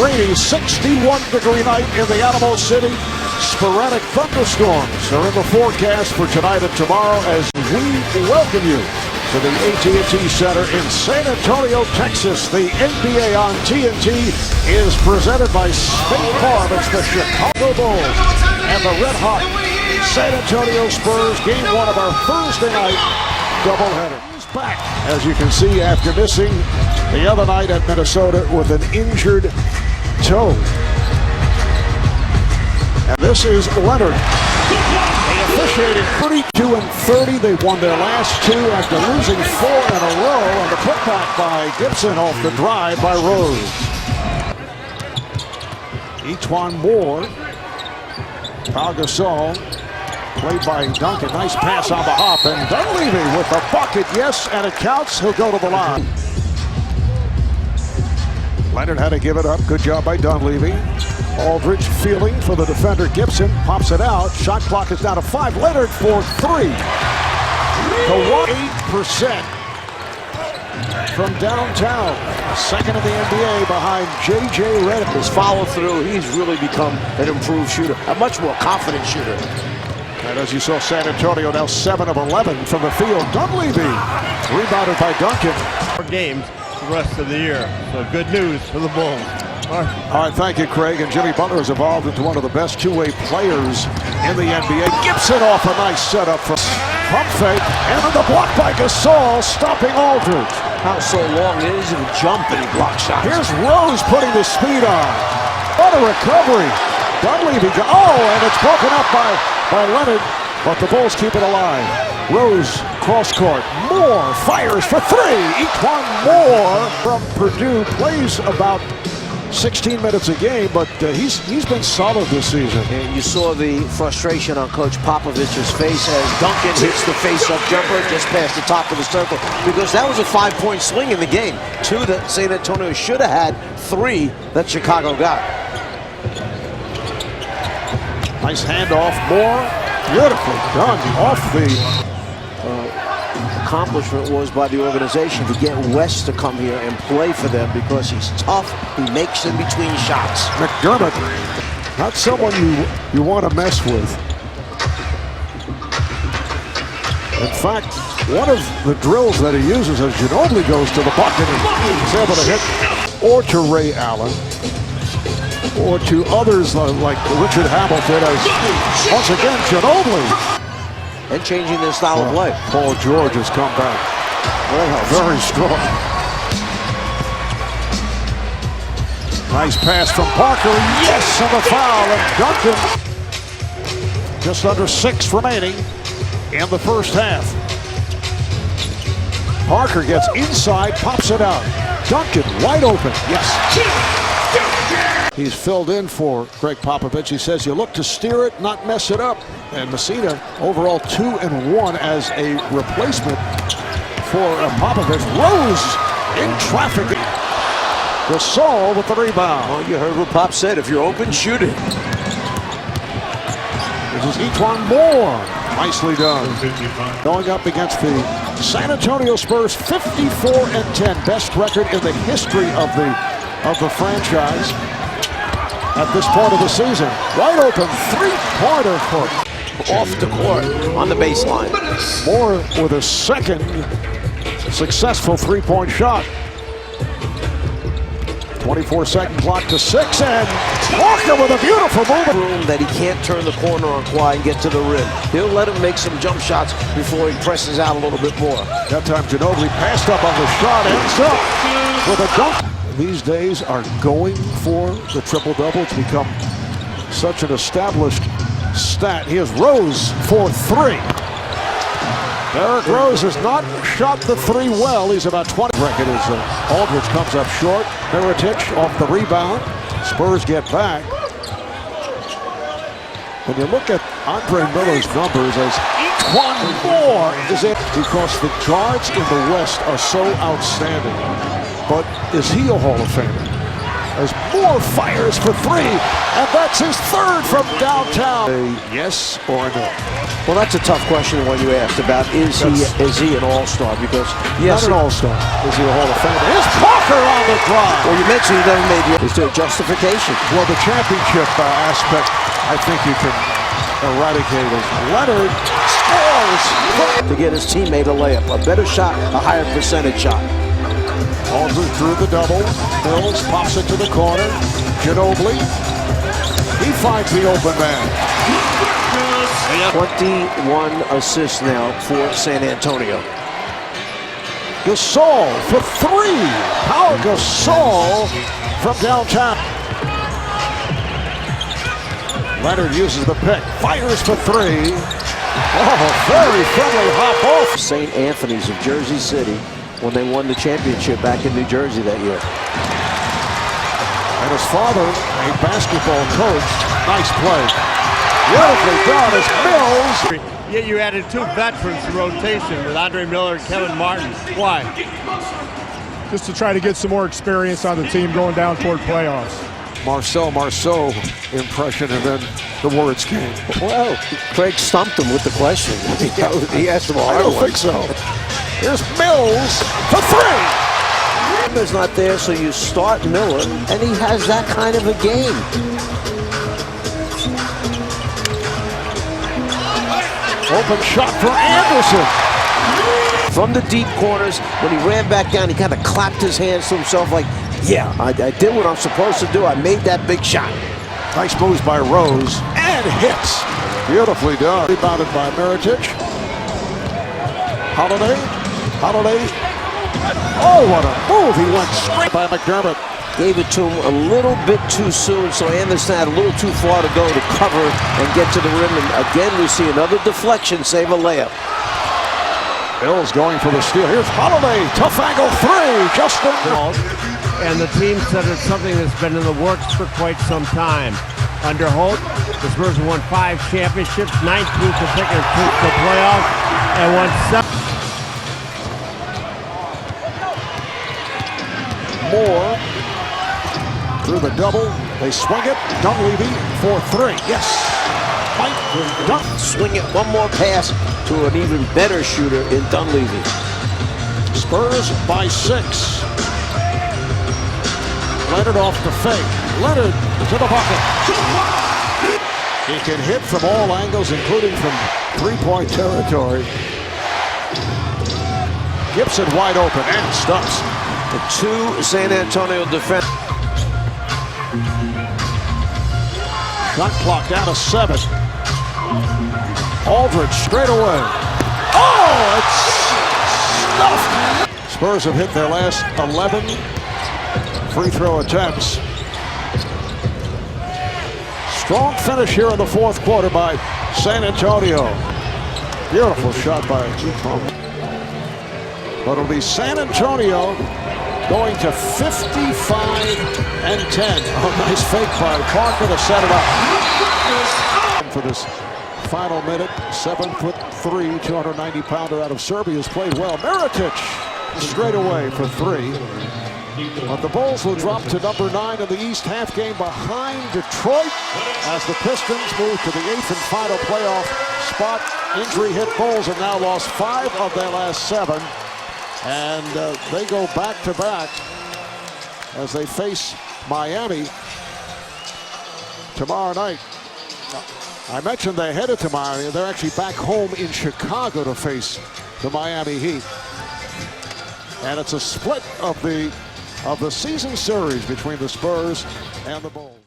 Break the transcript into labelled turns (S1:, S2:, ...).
S1: rainy 61-degree night in the Animal City. Sporadic thunderstorms are in the forecast for tonight and tomorrow as we welcome you to the AT&T Center in San Antonio, Texas. The NBA on TNT is presented by State Farm. It's the Chicago Bulls and the red-hot San Antonio Spurs. Game one of our Thursday night doubleheader. He's back, as you can see, after missing the other night at Minnesota with an injured toe. And this is Leonard. They officiated 32-30. They won their last two after losing 4 in a row. And the putback by Gibson off the drive by Rose. Etuan Moore. Pau Gasol. Played by Duncan. Nice pass on the hop. And Dunleavy with the bucket. Yes, and it counts. He'll go to the line. Leonard had to give it up. Good job by Dunleavy. Aldridge fielding for the defender Gibson. Pops it out. Shot clock is down to 5. Leonard for 3. The 8% from downtown. Second in the NBA behind J.J. Redick.
S2: His follow through, he's really become an improved shooter. A much more confident shooter.
S1: And as you saw, San Antonio now 7 of 11 from the field. Dunleavy rebounded by Duncan.
S3: Games the rest of the year. So good news for the Bulls.
S1: All right, thank you, Craig. And Jimmy Butler has evolved into one of the best two-way players in the NBA. Gibson off a nice setup for pump fake. And then the block by Gasol, stopping Aldridge.
S2: How so long it is, and jump and block shots.
S1: Here's Rose putting the speed on. What a recovery. Dunleavy, and it's broken up by Leonard, but the Bulls keep it alive. Rose, cross court. Moore fires for 3. Etuan Moore from Purdue plays about 16 minutes a game, but he's been solid this season.
S2: And you saw the frustration on Coach Popovich's face as Duncan hits the face-up jumper just past the top of the circle, because that was a 5-point swing in the game. 2 that San Antonio should have had, 3 that Chicago got.
S1: Nice handoff. Moore, beautifully done off the
S2: accomplishment was by the organization to get West to come here and play for them because he's tough. He makes in between shots.
S1: McDermott, not someone you want to mess with. In fact, one of the drills that he uses as Ginobili goes to the bucket and he's able to hit, or to Ray Allen, or to others like Richard Hamilton, as once again Ginobili.
S2: And changing their style of play.
S1: Paul George has come back. Very strong. Nice pass from Parker. Yes, and the foul. And Duncan, just under 6 remaining in the first half. Parker gets inside, pops it out. Duncan wide open. Yes. He's filled in for Greg Popovich. He says you look to steer it, not mess it up. And Messina overall 2-1 as a replacement for Popovich. Rose in traffic. Gasol with the rebound.
S2: Well, you heard what Pop said. If you're open, shoot it.
S1: This is Etuan Moore. Nicely done. Going up against the San Antonio Spurs, 54-10. Best record in the history of the franchise at this point of the season. Wide open three-pointer for
S2: off the court on the baseline.
S1: Moore with a second successful three-point shot. 24-second clock to 6, and Walker with a beautiful move.
S2: That he can't turn the corner on Kawhi and get to the rim. He'll let him make some jump shots before he presses out a little bit more.
S1: That time Ginobili passed up on the shot, ends up with a dunk. These days are going for the triple-double. It's become such an established stat. Here's Rose for 3. Derrick Rose has not shot the 3 well. He's about 20. Record is Aldridge comes up short. Mirotic off the rebound. Spurs get back. When you look at Andre Miller's numbers, as Etuan Moore is it, because the guards in the West are so outstanding. But is he a Hall of Famer? As Moore fires for 3, and that's his 3rd from downtown. A yes or no?
S2: Well, that's a tough question, the one you asked about. Is he an all-star? Because yes,
S1: not an all-star. Is he a Hall of Famer? Here's Parker on the drive.
S2: Well, you mentioned he never made the. Is there a justification?
S1: Well, the championship aspect, I think you can eradicate it. Leonard scores
S2: To get his teammate a layup, a better shot, a higher percentage shot.
S1: Aldridge drew the double. Mills pops it to the corner. Ginobili. He finds the open man.
S2: 21 assists now for San Antonio.
S1: Gasol for three. Pau Gasol from downtown. Leonard uses the pick. Fires for three. Oh, very friendly hop off.
S2: St. Anthony's of Jersey City when they won the championship back in New Jersey that year.
S1: And his father, a basketball coach. Nice play. Beautifully done as Mills.
S3: Yet you added two veterans to rotation with Andre Miller and Kevin Martin. Why?
S4: Just to try to get some more experience on the team going down toward playoffs.
S1: Marcel Marceau impression, and then the words came.
S2: Well, Craig stumped him with the question. He asked him a
S1: I
S2: hard
S1: don't
S2: one.
S1: think so. Here's Mills for three.
S2: Miller's not there, so you start Miller, and he has that kind of a game.
S1: Open shot for Anderson.
S2: From the deep corners, when he ran back down, he kind of clapped his hands to himself like, yeah, I did what I'm supposed to do. I made that big shot.
S1: Nice moves by Rose and hits. Beautifully done. Rebounded by Mirotic. Holiday. Oh, what a move. He went straight by McDermott.
S2: Gave it to him a little bit too soon, so Anderson had a little too far to go to cover and get to the rim. And again, we see another deflection save a layup.
S1: Mills going for the steal. Here's Holiday. Tough angle three. Justin.
S3: And the team said it's something that's been in the works for quite some time. Under Holt, the Spurs have won 5 championships, 19 consecutive trips to playoffs, and won 7.
S1: Moore through the double. They swing it. Dunleavy for three. Yes.
S2: Swing it. One more pass to an even better shooter in Dunleavy.
S1: Spurs by 6. Leonard off the fake. Leonard to the bucket. He can hit from all angles, including from three-point territory. Gibson wide open and stuffs.
S2: The two San Antonio defenders.
S1: Shot clock down to 7. Aldridge straight away. Oh, it's stuffed. Spurs have hit their last 11 free throw attempts. Strong finish here in the fourth quarter by San Antonio. Beautiful shot by Utah. But it'll be San Antonio going to 55-10. Oh, nice fake by Parker to set it up. For this final minute, 7'3", 290-pounder out of Serbia has played well. Mirotic straight away for three. But the Bulls will drop to number 9 in the East, half game behind Detroit as the Pistons move to the 8th and final playoff spot. Injury hit Bulls have now lost 5 of their last 7. And they go back-to-back as they face Miami tomorrow night. I mentioned they headed to Miami. They're actually back home in Chicago to face the Miami Heat. And it's a split of the season series between the Spurs and the Bulls.